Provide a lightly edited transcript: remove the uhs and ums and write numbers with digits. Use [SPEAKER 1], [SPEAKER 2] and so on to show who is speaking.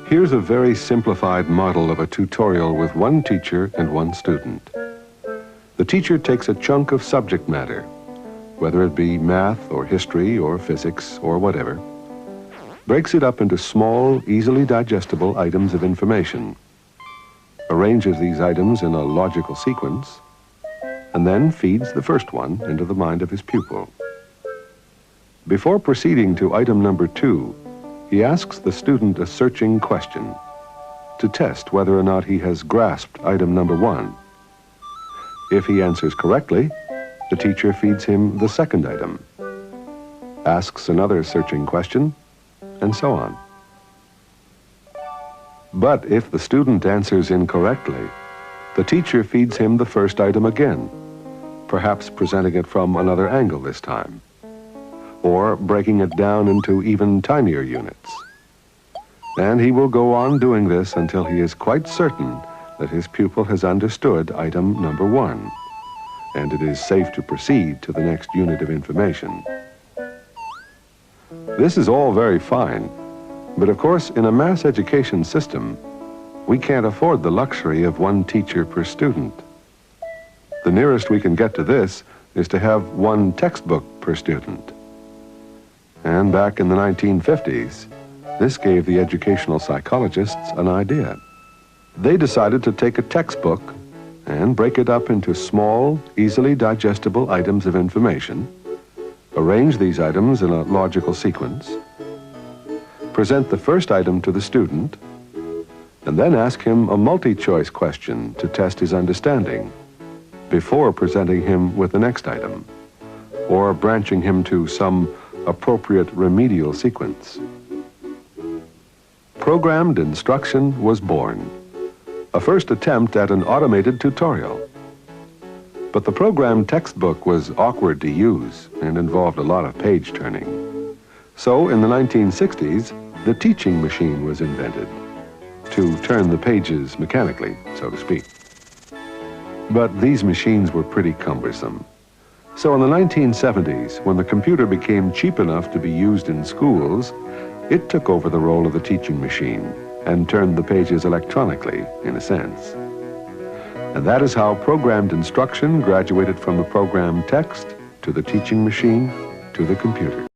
[SPEAKER 1] Here's a very simplified model of a tutorial with one teacher and one student. The teacher takes a chunk of subject matter, whether it be math or history or physics or whatever, breaks it up into small, easily digestible items of information, arranges these items in a logical sequence, and then feeds the first one into the mind of his pupil. Before proceeding to item number 2, he asks the student a searching question to test whether or not he has grasped item number 1. If he answers correctly, the teacher feeds him the second item, asks another searching question, and so on. But if the student answers incorrectly, the teacher feeds him the first item again, perhaps presenting it from another angle this time, or breaking it down into even tinier units. And he will go on doing this until he is quite certain that his pupil has understood item number 1, and it is safe to proceed to the next unit of information. This is all very fine, but of course in a mass education system, we can't afford the luxury of one teacher per student. The nearest we can get to this is to have one textbook per student. And back in the 1950s, this gave the educational psychologists an idea. They decided to take a textbook and break it up into small, easily digestible items of information, arrange these items in a logical sequence, present the first item to the student, and then ask him a multi-choice question to test his understanding before presenting him with the next item, or branching him to some appropriate remedial sequence. Programmed instruction was born, a first attempt at an automated tutorial. But the programmed textbook was awkward to use and involved a lot of page turning. So in the 1960s, the teaching machine was invented to turn the pages mechanically, so to speak. But these machines were pretty cumbersome. So in the 1970s, when the computer became cheap enough to be used in schools, it took over the role of the teaching machine and turned the pages electronically, in a sense. And that is how programmed instruction graduated from the programmed text to the teaching machine to the computer.